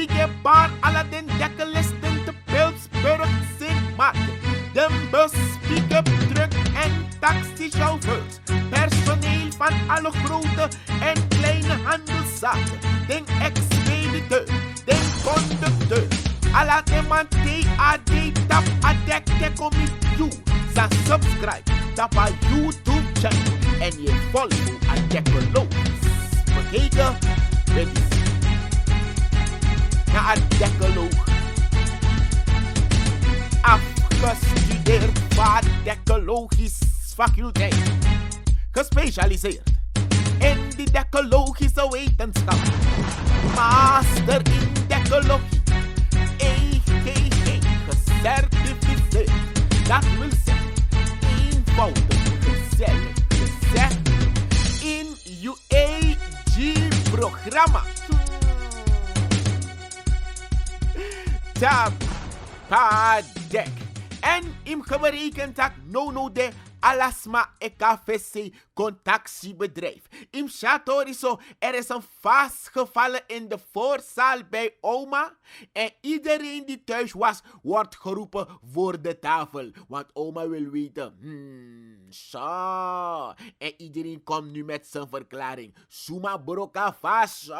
Biggebar alle den dekkelisten te Pilsburg, Sint Maarten. De bus, pick-up, truck en taxichauffeurs. Personeel van alle grote en kleine handelszaken. Den expediteur, den conducteur. Alla de man TAD tap adek te komit you. Sa subscribe tap a YouTube channel. En je follow adek beloofd. Bekeken, ready. Na adekoloog. Afgestudeerd vadecologisch faculteit. Gespecialiseerd in die decologische wetenschap. Master in decologie. EGG. Gecertificeerd. Dat wil zeggen, eenvoudig gezellig gezegd. In UAG-programma. Tapadek. En im geberekend tak no de alasma ekafc contactiebedrijf. Im chatorizo, er is een vastgevallen in de voorzaal bij oma. En iedereen die thuis was, wordt geroepen voor de tafel. Want oma wil weten, zo. En iedereen komt nu met zijn verklaring. Suma broka vast, zo.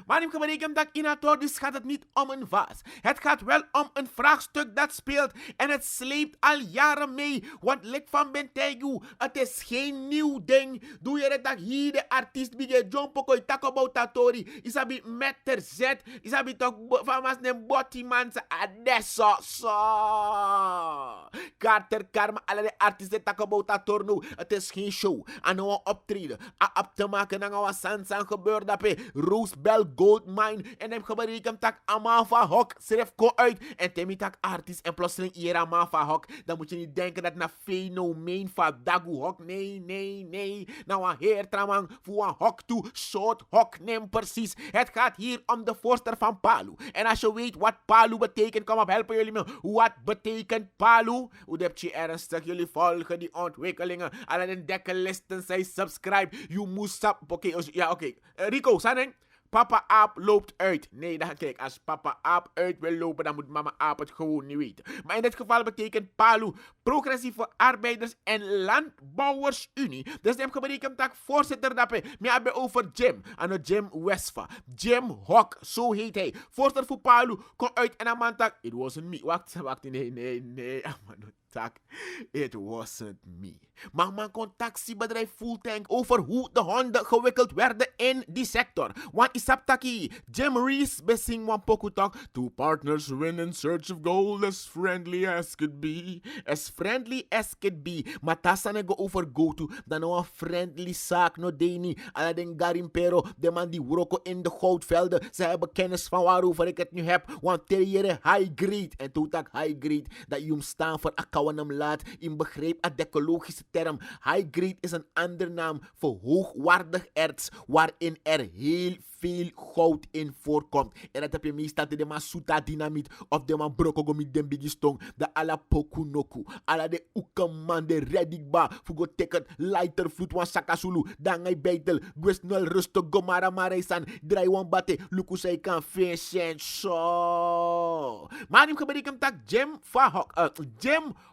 Maar im geberekend tak inatordis gaat het niet om een vaas. Het gaat wel om een vraagstuk dat speelt. En het sleept al jaren mee. Want lek van Bentaygu, het is geen nieuw ding. Doe je het dat hier de artiest bige John Poko tako boutatori. Isabi meter zet. Isabi toch van mas nem botimanse adesso so. Carter Karma alle de artiesten tako boutatorno. Het is geen show. Aan een optreden. Op te maken aan een sansan gebeurt dat bij Roosebell Goldmine. En hem geberekend tak Amafa Hok. Schrijf ko uit. En temi tak artiest en plotseling hier Amafa Hok. Dan moet je niet denken dat na fenomeen van Dagu Hok. Nee. Nou een heer tramang voor een hok toe. Soort hok neem precies. Het gaat hier om de voorster van Palu. En als je weet wat Palu betekent, kom op helpen jullie me. Wat betekent Palu? Hoe heb je ernstig? Jullie volgen die ontwikkelingen. Alle de dekkelisten zijn subscribe. You moest sub. Oké. Rico, Saneng. Papa aap loopt uit. Nee, dan kijk, als papa aap uit wil lopen, dan moet mama aap het gewoon niet weten. Maar in dit geval betekent PALU Progressieve Arbeiders- en Landbouwersunie. Dus die hebben berekend dat voorzitter dat we hebben over Jim. En Jim Westfa. Jim Hok, zo heet hij. Voorzitter voor PALU kon uit en aan tak. It wasn't me. Wacht, nee. Tak. It wasn't me. Maar mijn contactiebedrijf voelt denk over hoe de honden gewikkeld werden in die sector. Want isaptaki, Jim Reese besing wan pokutak. Two partners win in search of gold, as friendly as could be. As friendly as could be. Maar tasane go over go to, dan nou een friendly zaak no deni. Ala den garimpero, de man die wroko in de goudvelden. Ze hebben kennis van waarover ik het nu heb. Want teriere high grade. En toen tak high grade, dat je hem staan voor akkawanam laat. In begreep a decologische term. High grade is een ander naam voor hoogwaardig erts, waarin er heel veel goud in voorkomt. En dat heb je meestal de masuta dynamiet of de man brokogo met den bigistong, de ala pokunoku, ala de ukaman, de redigba, fugo teket, lighter vloed wan sakasulu, dangay beitel, gwesnel rustig gomara mareisan, draai wan bate, lukusay kan vincent, so. Maar neem geberekend tak Jim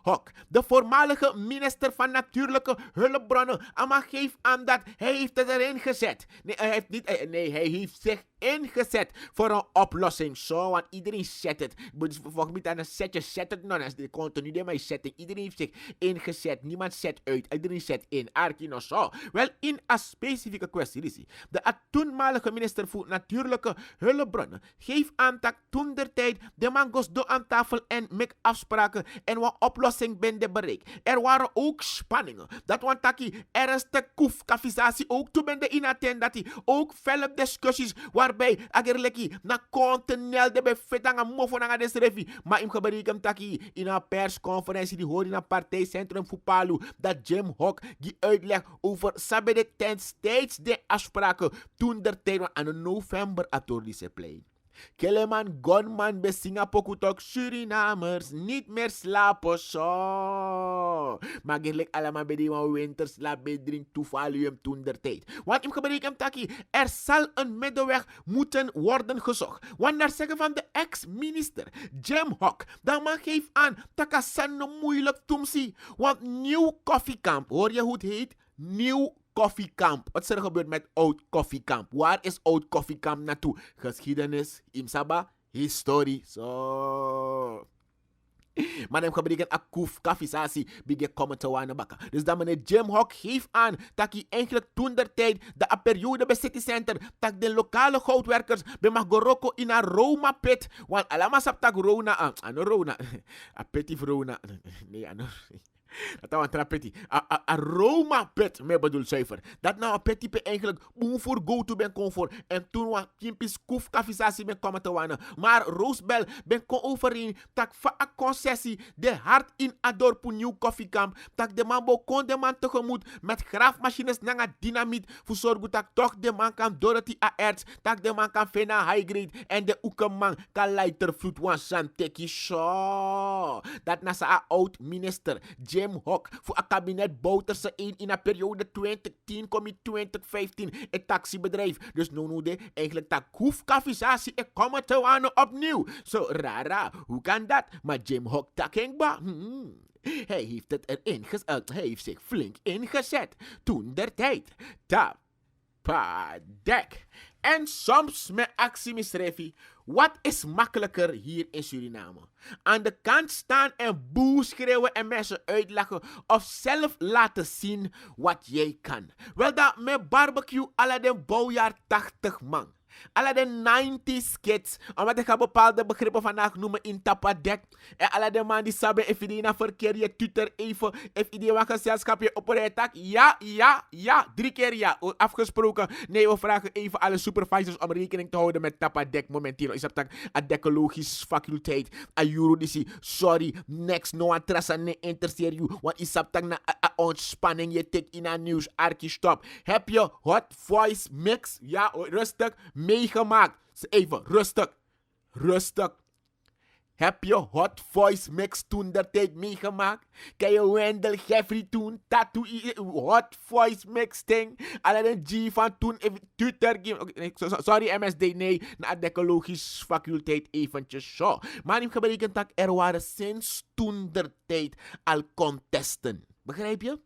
Hok, de voormalige minister van Natuurlijke Hulpbronnen, ama geeft aan dat hij heeft het erin gezet. Hij heeft zich ingezet voor een oplossing. Zo, want iedereen zet het. Volgens mij aan een setje, zet het nog. Als de continu de mij zetten. Iedereen heeft zich ingezet. Niemand zet uit. Iedereen zet in. Arkino zo. Wel, in een specifieke kwestie. De toenmalige minister voor Natuurlijke Hulpbronnen geeft aan dat toen der tijd de mangos do aan tafel en met afspraken en wat oplossing bende bereikt. Er waren ook spanningen. Dat want taki er is de koefkafisatie ook toen bende in attend dat hij ook felle discussies waarbij agerleki na kontenel de befetanga mofo na des refi. Maar im geberekend taki in een persconferentie die hoorde in een partijcentrum voor Palu dat Jim Hok die uitleg over sabede ten steeds de afspraken toen der tijd aan de november atordische play. Keleman gunman bij Singapore toch Surinamers niet meer slapen zo. Maar eigenlijk allemaal bij die winter slaap bij drink toevalium toen der tijd. Want in gebreken taki, er zal een middenweg moeten worden gezocht. Want naar zeggen van de ex-minister Jim Hock, dat man geeft aan takasan moeilijk tumsi. Want nieuw koffiekamp, hoor je hoe het heet? Nieuw koffiekamp. Wat is er gebeurd met oud koffiekamp? Waar is oud koffiekamp naartoe? Geschiedenis, imsaba, historie. Zo. Maar dan gebreken akkoef kaffisatie bige komen te wane bakken. Dus dat meneer Jim Hock geeft aan dat hij eigenlijk toen der tijd de periode bij City Center dat de lokale goudwerkers bij Magoroko in een Roma pit. Want allemaal sap tak Rona Rona. A petit Rona. Nee, dat was een trapeti. A Roma pet, me bedoel zuiver. Dat nou een petit pe eigenlijk boem voor go to ben comfort. En toen was kimpis koef kaffisatie ben komen te wanen. Maar Roosbel ben kon overeen tak va a concessie de hart in adorpu nieuw koffiekamp. Tak de man bo kon de man tegemoet met graafmachines nanga dynamiet. Voor zorgen dat toch de man kan Dorothy a erts. Tak de man kan fena high grade. En de oekeman kan lighter vloed wan santeki show. Dat na sa oud minister Jim Hock voor een kabinet Bouterse 1 in een periode 2010-2015 een taxibedrijf. Dus nu de eigenlijk tak hoef kaffisatie ik kom te wanen opnieuw. Zo rara, hoe kan dat? Maar Jim Hock takengba. Hij heeft het erin gezet. Hij heeft zich flink ingezet. Toen der tijd. Tapadek. En soms met actie misrefi. Wat is makkelijker hier in Suriname? Aan de kant staan en boe schreeuwen en mensen uitlachen. Of zelf laten zien wat jij kan. Wel dat met barbecue alle den bouwjaar 80 man. Alle de 90s kids, omdat ik ga bepaalde begrippen vandaag noemen in tapadek. En alle de man die saben, if die na verkeer je tutor even, if die wat gezelschap je opereert, ja, 3 keer ja, afgesproken. Nee, we vragen even alle supervisors om rekening te houden met tapadek momenteel. Is dat een decologisch faculteit, a juridische, sorry, next, no atrasa, ne interesseer you, want is dat na ontspanning, je tik in een nieuws, arkie stop. Heb je hot voice mix? Ja, rustig. Meegemaakt. Even rustig. Heb je hot voice mix toen der tijd meegemaakt? Kan je Wendell Jeffrey toen? Tattoo hot voice mix ding? Alleen een G van toen even tutor sorry MSD, nee. Na de ecologische faculteit eventjes zo. Maar ik geberekend dat er waren sinds toen der tijd al contesten. Begrijp je?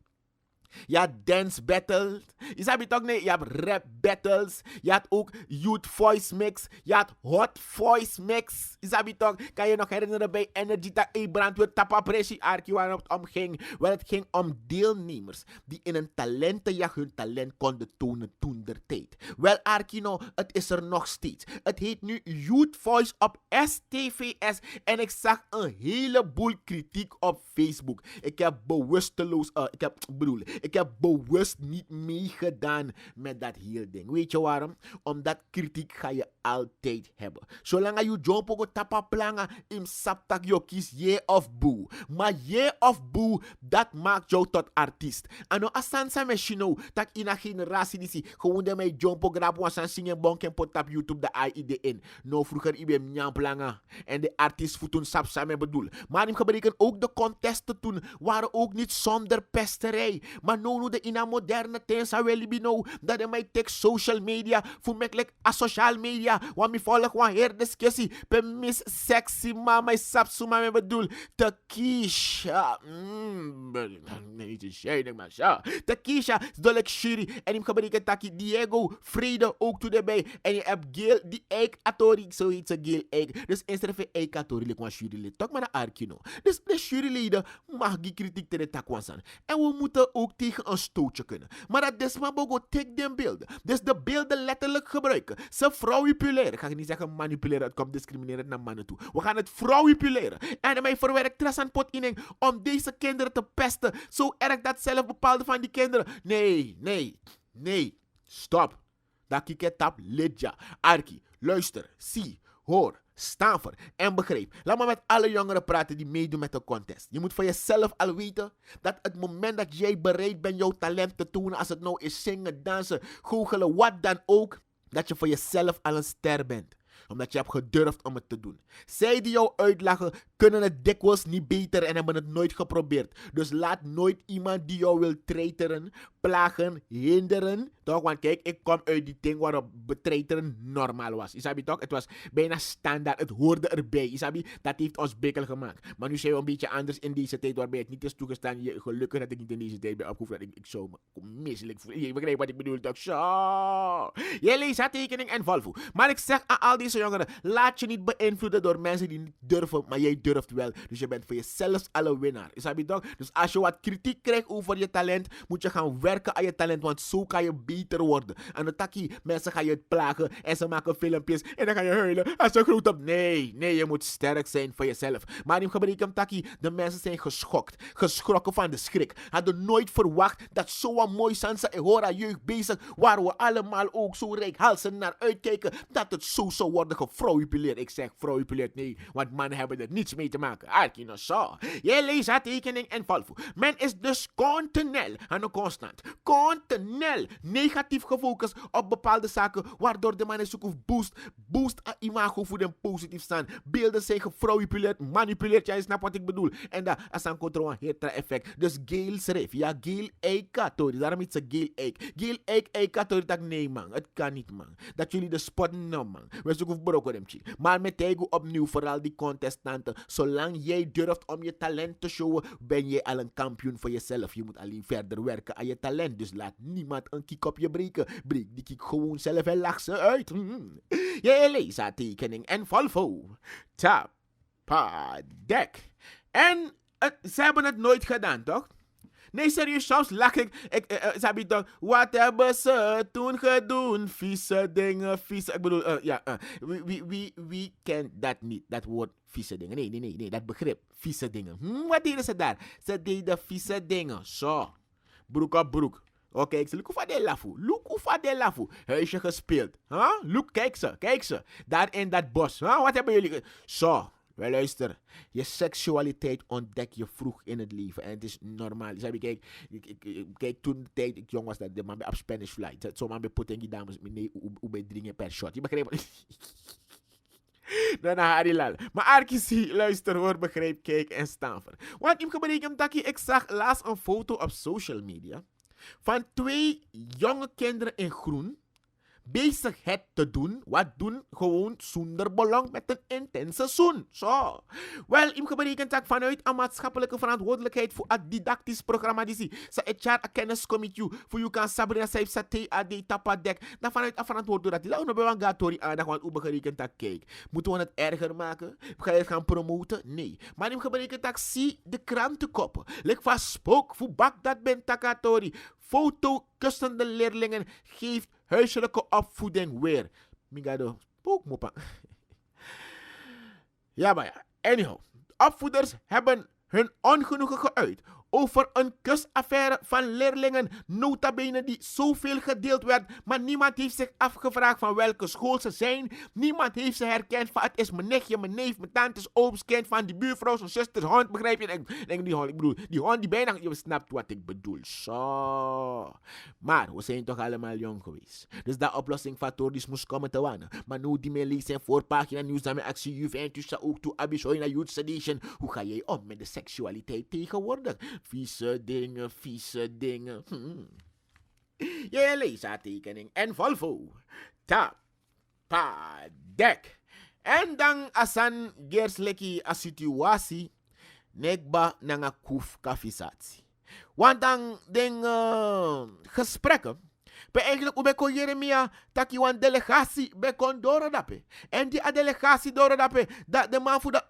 Je had dance battles. Je hebt toch nee? Je hebt rap battles. Je had ook youth voice mix. Je had hot voice mix. Je hebt toch? Kan je nog herinneren bij Energy dat brandweer Tapa Pressie Arkie waar het om ging? Wel, het ging om deelnemers die in een talentenjacht hun talent konden tonen toen der tijd. Wel Arkie nou, het is er nog steeds. Het heet nu Youth Voice op STVS. En ik zag een heleboel kritiek op Facebook. Ik heb bewusteloos, ik heb bewust niet meegedaan met dat hele ding. Weet je waarom? Omdat kritiek ga je altijd hebben. Zolang je jump op tapa planga, im saptak je kies je of boe. Maar je of boe, dat maakt jou tot artiest. En no asansa machino, tak in een generatie die gewoon de mij jump op grap was en zingen bonk en pot op YouTube de AID in. No vroeger ibe mjam planga. En de artiest voeten sap samen bedoel. Maar in gebreken ook de contesten toen waren ook niet zonder pesterij. Maar no de in een moderne tijd zou wel bino dat de mij tek social media voor me a social media. Want me volg wan her discussie. Per mis sexy mama sap suma me bedoel. Takisha. Nee, te shade maar ja. Takisha is dolek shiri. En ik gebreken taki Diego Vrede ook toe erbij. En je hebt Gil die eik atori. Zo heet ze Gil eik. Dus instead van eik atori lik wan jurylid. Toch maar een arkino. Dus de juryleden mag die kritiek te de takwansan. En we moeten ook tegen een stootje kunnen. Maar dat desmabogo take den beelden. Dus de beelden letterlijk gebruiken. Ze vrouwipuleren. Ga ik niet zeggen manipuleren. Het komt discriminerend naar mannen toe. We gaan het vrouwipuleren. En mij verwerkt tres aan pot in om deze kinderen te pesten. Zo erg dat zelf bepaalde van die kinderen. Nee. Stop. Dat kiket tap lidja. Arki, luister, zie, hoor. Staan voor en begreep. Laat maar met alle jongeren praten die meedoen met de contest. Je moet van jezelf al weten dat het moment dat jij bereid bent jouw talent te tonen, als het nou is zingen, dansen, goochelen, wat dan ook, dat je voor jezelf al een ster bent. Omdat je hebt gedurfd om het te doen. Zij die jou uitlachen, kunnen het dikwijls niet beter en hebben het nooit geprobeerd. Dus laat nooit iemand die jou wil treiteren, plagen, hinderen. Toch? Want kijk, ik kom uit die ding waarop betreiteren normaal was. Isabi toch? Het was bijna standaard. Het hoorde erbij. Isabi, dat heeft ons bikkel gemaakt. Maar nu zijn we een beetje anders in deze tijd waarbij het niet is toegestaan. Gelukkig dat ik niet in deze tijd ben opgevoed. Dat ik zo misselijk voel. Je begrijpt wat ik bedoel toch? Zo. Jij leest haar tekening en Volvo. Maar ik zeg aan al deze jongeren, laat je niet beïnvloeden door mensen die niet durven, maar jij durft wel. Dus je bent voor jezelf alle winnaar. Isabi toch? Dus als je wat kritiek krijgt over je talent, moet je gaan werken aan je talent, want zo kan je beter worden. En de takkie, mensen gaan je het plagen en ze maken filmpjes en dan ga je huilen als je groeit op. Nee, je moet sterk zijn voor jezelf. Maar in gebreken takkie, de mensen zijn geschokt, geschrokken van de schrik. Hadden nooit verwacht dat zo'n mooi Sansa Ehora jeugd bezig, waar we allemaal ook zo reikhalsend naar uitkijken, dat het zo zou worden gefrauduleerd. Ik zeg frauduleerd, nee, want mannen hebben er niets mee te maken. Arkino zo. Jij leest haar tekening en Volvo. Men is dus constant negatief gefocust op bepaalde zaken, waardoor de mannen zoeken boost aan imago voor de positief staan. Beelden zijn gefrauduleerd, manipuleerd, jij snapt wat ik bedoel. En dat is een controle heertra effect. Dus Gail schreef, ja, Gail Eikatori, daarom is ze Gail Eik. Gail Eikatori, dat nee man, het kan niet man. Dat jullie de spot nou man. We zoeken brokken hem. Maar met Tego opnieuw, vooral die contestanten, zolang jij durft om je talent te showen, ben je al een kampioen voor jezelf. Je moet alleen verder werken aan je talent. Dus laat niemand een kiek op je breken. Breek die kiek gewoon zelf en lach ze uit. Je leest haar tekening en Volvo. Tapadek. En ze hebben het nooit gedaan, toch? Nee, serieus, soms lach ik. Sabi toch, wat hebben ze toen gedaan? Vieze dingen, vieze. Ik bedoel, wie kent dat niet? Dat woord vieze dingen. Nee, dat begrip. Vieze dingen. Wat deden ze daar? Ze deden vieze dingen. Zo. Broek op broek. Oké, ik zeg, look hoe de lafu. Huisje gespeeld. Look, kijk ze. Daar in dat bos. Wat hebben jullie? Zo. Wel luister, je seksualiteit ontdek je vroeg in het leven. En het is normaal. Kijk, toen de tijd ik jong was, dat de man bij op Spanish flight. Zo man bij potengi dames met hoe bij dringen per shot. Je begrijpt? Dan Harilal. Maar Arkisi, luister, hoor, begrijp, kijk en staan voor. Want ik zag laatst een foto op social media van 2 jonge kinderen in groen bezig het te doen, wat doen, gewoon zonder belang met een intense zoen. Zo. Wel, ik berekent dat vanuit een maatschappelijke verantwoordelijkheid voor het didactisch programma die zie. Ze het jaar een kenniscomité voor je kan Sabrina Saif Sate AD Tapadek. Dan vanuit een verantwoordelijkheid. Laat ons een gatori aandacht, want u berekent dat kijk. Moeten we het erger maken? Ga je het gaan promoten? Nee. Maar ik berekent dat zie de krantenkoppen. Lik van spook voor bak dat ben takatori. Foto kussende leerlingen geeft huiselijke opvoeding weer. Migado, spookmoppen. Ja, maar ja. Anyhow. Opvoeders hebben hun ongenoegen geuit over een kusaffaire van leerlingen, nota bene die zoveel gedeeld werd, maar niemand heeft zich afgevraagd van welke school ze zijn. Niemand heeft ze herkend van het is mijn nichtje, mijn neef, mijn tantes, ooms, kind van die buurvrouw, zijn zusters, hond, begrijp je? Ik bedoel, die hond die bijna, je snapt wat ik bedoel. Zo. Maar we zijn toch allemaal jong geweest. Dus dat oplossing van Tordis moest komen te wanen. Maar nu die me lezen voorpagina nieuws aan mijn actie Juventus ook toe Abisoy naar Youth Sedition. Hoe ga jij om met de seksualiteit tegenwoordig? Vieze dingen. Je leest haar tekening en Volvo. Tapadek. En dan asan gersleki a situatie nekba nanga kuf kafisatie. Want dan den gesprekken be eigenlijk ubeko Jeremia taki wan delegatie be kon doordappen. En die delegatie doordappen dat de man voor de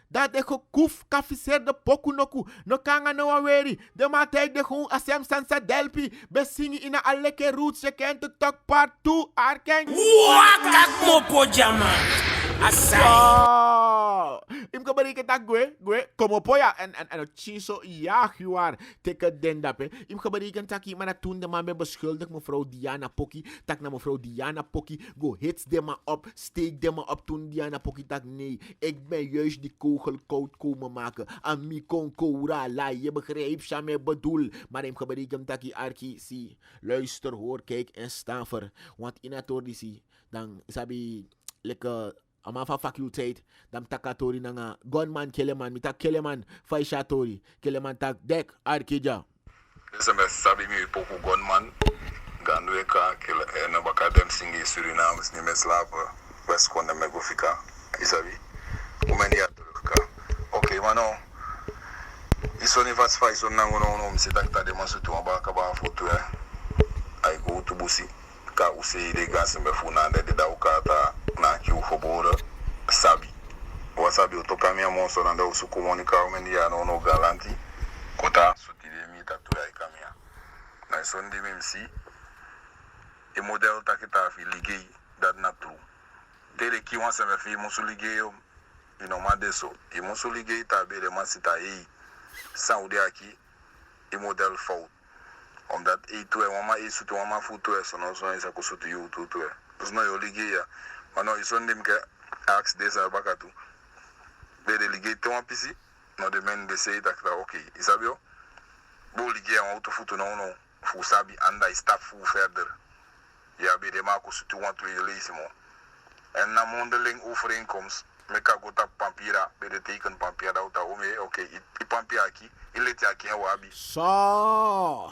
dat de gekuf kafiser de pokunoku no kanga no aweri de matek de gewoon asem sansa delpi besingi in a leke roots je kent de talk part 2 arken wakak mopo jama asai im ka bari kita gue como poya en chiso jaguar teke dendape im ka bari kan taki mana toen de man be beschuldigd mevrouw Diana Pokki tak na mevrouw Diana Pokki go hits de ma op steek de ma op toen Diana Pokki tak nee ik ben juist die kogel koud komen maken aan mi kon koura la je begrijpt sa me bedoel maar im ka bari kan taki arki si luister hoor kijk en sta voor want in ator die si dan sabi like ama fa faculteit dam takatori nanga gunman keleman mita keleman faishatori keleman tak dek arkija. Listen, me sabi mi poku gunman ganwe ka na baka dem singi Suriname ni me slapen west kon me go fika isabi umeni ya ka okay mano isoni vats fa ison nango no mi se takta de masu tu baka ba foto ai go to busi ka use de gas me funa de da ukata na ki ufobora sabi wasabi utoka mi amonso na da usu komunika umeni ya no galanti kota sutile mi tatu ya ikamia na ison de memsi e model takita fi liguei dat na true dele ki wan se me fi musu liguei you know ma deso e musu liguei ta be de masita saudi aqui e model fault omdat itu mama isso tu mama futu eso no so esa kusutu you tu dus no yo liguei mas no isso ndim ke ax desa bakatu be de liguei te wan pisi no de men de sei tak okay isabio bo liguei auto futu no fu sabi anda está fu verder ja be de ma kusutu want to release mo en na mondeling overeenkomst meka gota pampira be de teken pampira da ome okay i pampira aqui ele te aqui wabi So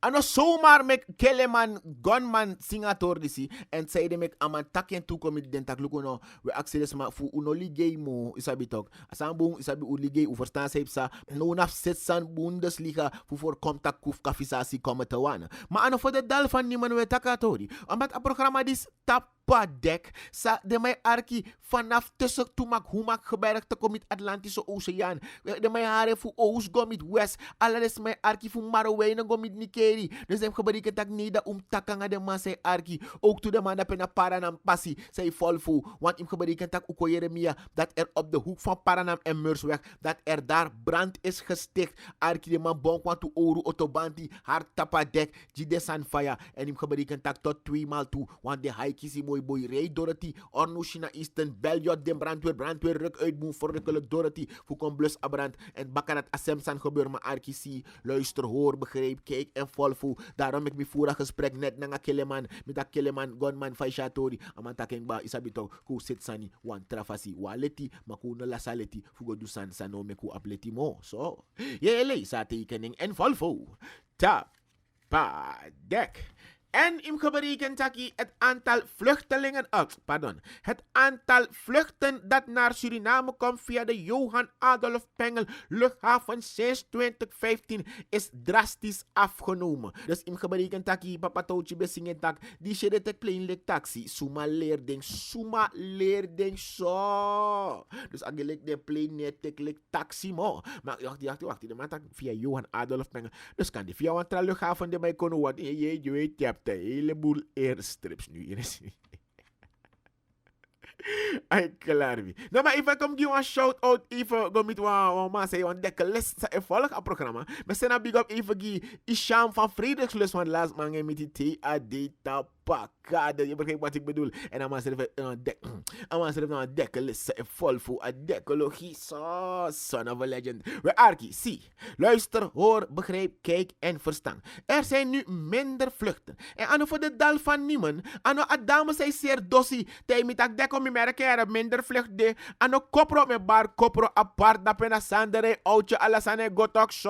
ano zomaar met Keleman gunman singator disi en zei de mek aman takken toekomit den tak luko no we access ma fu uno ligay mo isabi tok asan bung isabi u ligay u verstaan se sa no naf set san Bundesliga fu for contact kuf kafisasi komatawana ma ano for de dal van niman we takatori omdat a programma dis tapadek sa de may arki vanaf tussen tumak humak gebergte komit Atlantische Oceaan de may hare fu oos gomit west alles may arki fu Marowe na gomit Nike dus hem gebruiken tak nida takanga de man say arki ook to de man dat na Paranam passie say volvo want hem gebruiken tak uko Jeremia dat op de hoek van Paranam en Meursweg dat daar brand is gesticht arki de man bon kwant to oru otobanti hard tapadek jide san fire en hem gebruiken tak tot 2 maal toe want de haiki si mooi boy Ray Dorothy Ornushina Eastern Beljot den brandweer ruk uit boem verrukkelijk Dorothy voor kom blus abrand en bakkarat asemsan gebeur maar arki si luister hoor begreep kijk en volvo. Daarom ik mi voera gesprek net na Keleman met a Keleman gunman faishatori amantaking ba isabito ku sit sani wan trafasi waleti makuno la saleti fugo du san sano me ku apleti mo so yele sa tekening en volvo tap pa dek. En in gebruiken taki het aantal vluchtelingen, het aantal vluchten dat naar Suriname komt via de Johan Adolf Pengel luchthaven sinds 2015 is drastisch afgenomen. Dus in gebruiken taki papatootje besingen tak die shit het pleinlijk taxi suma leerding so. Dus eigenlijk de plein net tekelijk taxi mo. Maar wacht, de man tak via Johan Adolf Pengel. Dus kan die via een luchthaven de mij kunnen wat je weet je hebt een heleboel airstrips nu hier is. Ay, klaar wie. Nou, maar even kom give een shout-out even go met wat say on dekke les sa e volg a programma. Maar sena big up even gi Isham van Frederikslus van laatst man met die TAD tapakade. Je begrijpt wat ik bedoel. En dan maar schrijven een dekke les sa e volg voor a dekologie. So, son of a legend. We arki, zie. Luister, hoor, begrijp, kijk en verstaan. Er zijn nu minder vluchten. En ano voor de dal van niemand. Ano a dame say zeer dossi. Tij met ak deko mi merkere minder vlucht de. Ano kopro me bar kopro apart da pena sandere oudje alasane gotok so.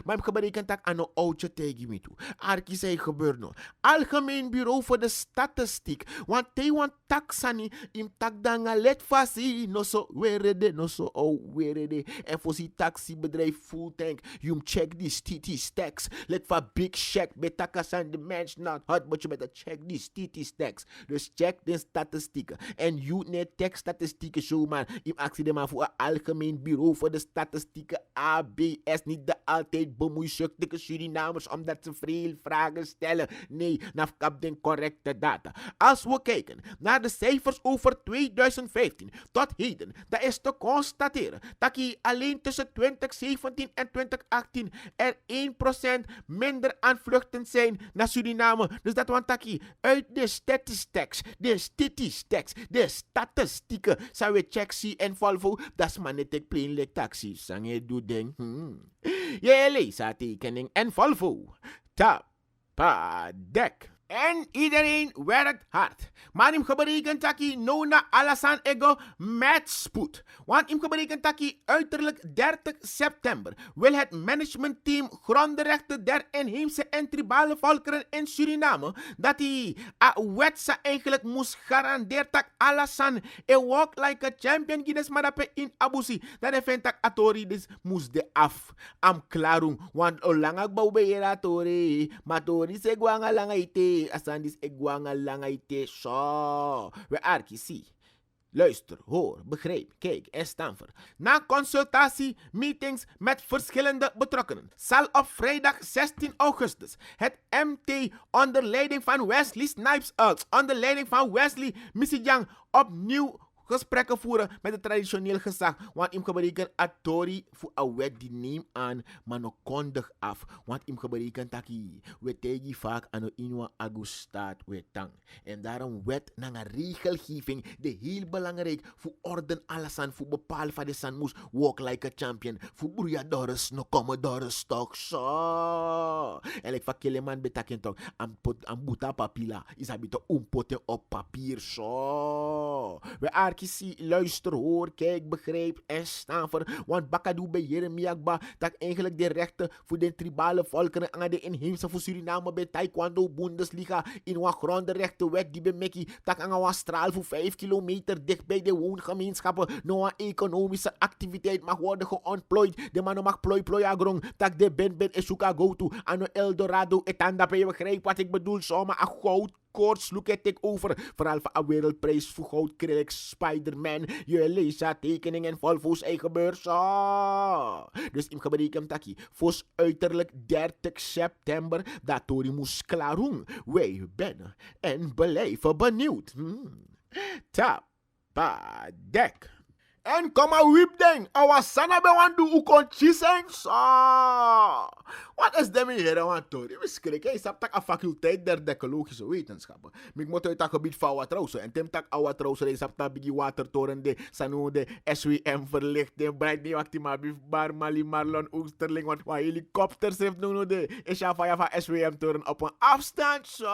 Maar ik gebruik tak ano oudje tegen me toe. Arki say gebeur no. Algemeen Bureau voor de Statistiek. Want te want taksani im tak danga let fasi. No so werede, no so werede. En voor si taxibedrijf full tank. You check these TT stacks. Let for big check. Betakasan the man's not hot. But you better check these TT stacks. Dus check de statistieken. En you net tech statistieken show man. Im actie de man voor een algemeen bureau voor de statistieken ABS. Niet de altijd bemoeizuchtige Surinamers omdat ze veel vragen stellen. Nee, nafkap den correcte data. Als we kijken naar de cijfers over 2015 tot heden, dan is te constateren dat hier alleen tussen 2017 en 2018 er 1% minder aan vluchten zijn naar Suriname. Dus dat want taki uit de statistieken zou we check zien en volvo, dat is maar net ik pleinlijk taxi. Sang je doe ding. Je leest haar tekening en volvo. Tap, pa, dek. En iedereen werkt hard. Maar im geberekend taki no na alasan ego met spoed. Want im geberekend taki uiterlijk 30 september wil het managementteam grondrechten der inheemse en tribale volkeren in Suriname dat die wetsa eigenlijk moest garanderen dat alasan walk like a champion Guinness madape in Abusi. Dat de vindt dat atori dus moest de af. Am klarung. Want olangak bouwbeer atori. Matori se guanga langaite. Asandis egwanga langaite. Zo. We arki zie. Luister, hoor, begrijp, kijk en stamper. Na consultatie, meetings met verschillende betrokkenen zal op vrijdag 16 augustus het MT onder leiding van Wesley Snipes onder leiding van Wesley Misijang opnieuw gesprekken voeren met het traditioneel gezag. Want im gebreken atori voor een wet die neem aan, maar nog kondig af. Want im gebreken taki, we tegi vaak aan de inwa agustaat wetang. En daarom wet na een regelgeving de heel belangrijk voor orden alasan, voor bepalen van de san moest walk like a champion. Voor boeriadores no komen door stok zo. En ik vakele man betaken toch, aan buta papila, is habito umpoten op papier zo. We arkisie, luister, hoor, kijk, begrijp en staan voor. Want bakadu bij Jeremiakba dat eigenlijk de rechten voor de tribale volkeren aan de inheemse voor Suriname bij Taekwondo Bundesliga in wat grondrechtenwet die bemekkie dat aan een straal voor 5 kilometer dicht bij de woongemeenschappen nou een economische activiteit mag worden geontplooid. De man mag ploi agrong dat de ben esuka go to aan Eldorado etanda je begrijp wat ik bedoel, zomaar een goud koorts look ik over. Vooral van een wereldprijs voor goud kreeg ik Spider-Man. Je leest tekeningen Volvo's eigen beurs. Dus in gebreken taki. Vos uiterlijk 30 september. Dat Tori moest klaarung. Wij ben en blijven benieuwd. Tapadek. En kom maar wip ding. Awasana be wan do u kon chiseng. Wat is de meneer aan Tori? We schrikken. Hij tak een faculteit der ecologische wetenschappen. Ik moet uit dat gebied van Watrausen. En tem tak Watrausen. Hij zap dat bigi watertoren de sanu de SWM verlichting. Bright niet wat die maar bifbar Mali Marlon Oesterling. Want wat helikopters heeft nu de. Is ja van SWM toren op een afstand. Zo.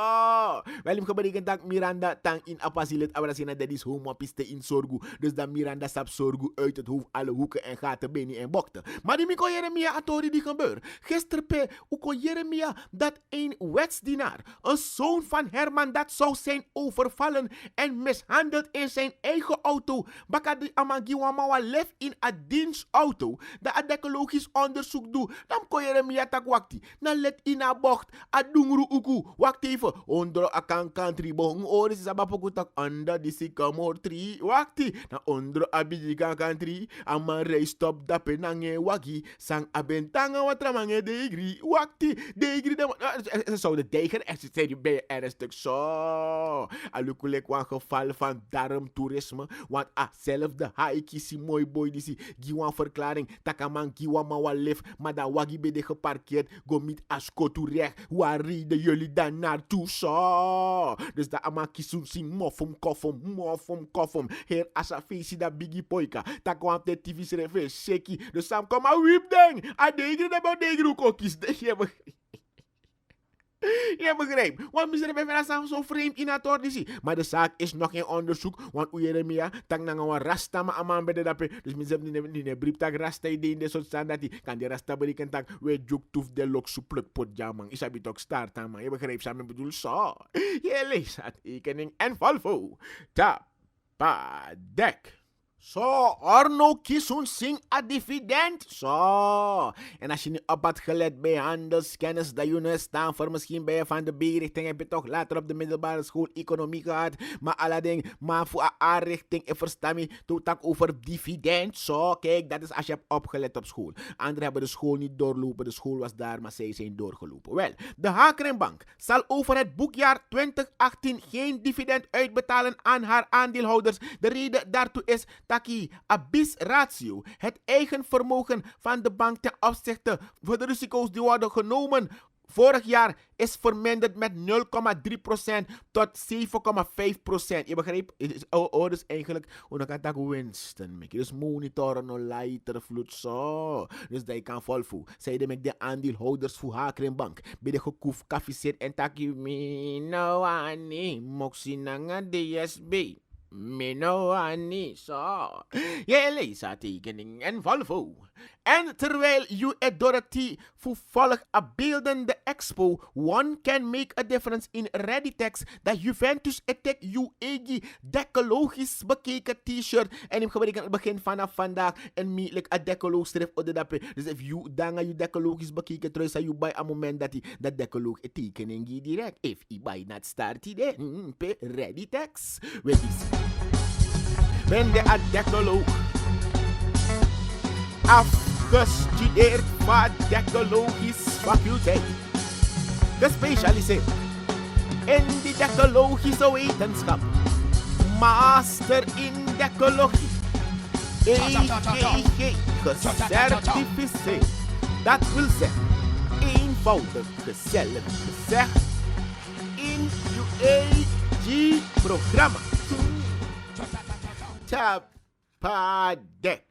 Wel hem geberekend dat Miranda tang in apasilet. Abrasina dat is homopiste in Sorgu. Dus dat Miranda sap Sorgu uit het hoofd alle hoeken en gaten binnen en bokte. Maar die Miko Jeremia atori die gebeurt. Gisteren Uko Jeremia dat een wetsdienaar, een zoon van Herman dat zou zijn overvallen en mishandeld in zijn eigen auto. Bakadi Amagiwamawa lef in een dienstauto. Dat een ecologisch onderzoek doet. Dan kon Jeremia tak wakti. Dan let in een bocht. Adungru uku. Wacht even. Onder een country bong. Oris is abapoku tak under the sycamore tree. Wakti. Na onder abijiga country. Ama rijstop dape nange wagi. Sang abentanga watramange deegri. Wakti, deegri de zo de deger en ze zei bij ernstig zo. Alukulek wan geval van darmtoerisme. Want zelfde haiki si mooi boy die si giwan verklaring takaman giwan ma lef maar da wagi bede geparkeerd go mit asko recht. Waar rieden jullie dan naartoe zo? Dus da ama kisun sing mofum kofum. Heer asa feesi da bigi poika. Takwam de TV serve seki. Dus sam kom a wip ding. A deegri de bo deegri kokis. Je begrijpt. Want misschien hebben we zo vreemd in het ordie. Maar de zaak is nog in onderzoek. Want u Jeremia, tak na een rasta ma aman bij de dape. Dus misschien hebben we een brief tak rasta idee in de soort staan dat hij kan die rasta berikken tak. We juk toef de lok soepluk pot jamang. Is heb je toch start aan man. Je begrijpt samen bedoel zo. Je leest het tekening en Volvo. Tapadek. Zo, Arno Kisun sing a dividend. Zo. En als je nu op had gelet bij handelskennis, dat je nu staan voor misschien bij je van de B-richting, heb je toch later op de middelbare school economie gehad. Maar alle dingen, maar voor een A-richting, ik versta me, toen tak over dividend. Zo, kijk, dat is als je hebt opgelet op school. Anderen hebben de school niet doorlopen, de school was daar, maar zij zijn doorgelopen. Wel, de Hakerenbank zal over het boekjaar 2018 geen dividend uitbetalen aan haar aandeelhouders. De reden daartoe is taki abis ratio, het eigen vermogen van de bank ten opzichte van de risico's die worden genomen vorig jaar is verminderd met 0,3% tot 7,5%. Je begrijpt? Het is dus eigenlijk hoe dan kan dat winsten. Dus monitoren no lighter vloed zo. Dus dat je kan volvoeren. Zij met de aandeelhouders voor Hakerenbank. Bij de gekoef kafficeer en tak je me no ani moxie nanga DSB. Mino ani zo. Je leest haar tekening en Volvo. En terwijl you at Dorothy vervolg a beeldende expo, one can make a difference in Readytex, dat Juventus Attack UAG decologisch bekeken t-shirt. En ik gebruik aan het begin vanaf vandaag een meetelijk a decoloog strip op de dappen. Dus if you dan je decologisch bekeken trui, zou je bij een moment dat die dat decoloog een tekening je direct. If you buy not start then pe Readytex. Weet je. Ben de a decoloog afgestudeerd van decologisch faculteit. Gespecialiseerd in de decologische wetenschap. Master in decologie. EGG gecertificeerd. Dat wil zeggen, eenvoudig gezellig gezegd, in UAG programma. Tapadek.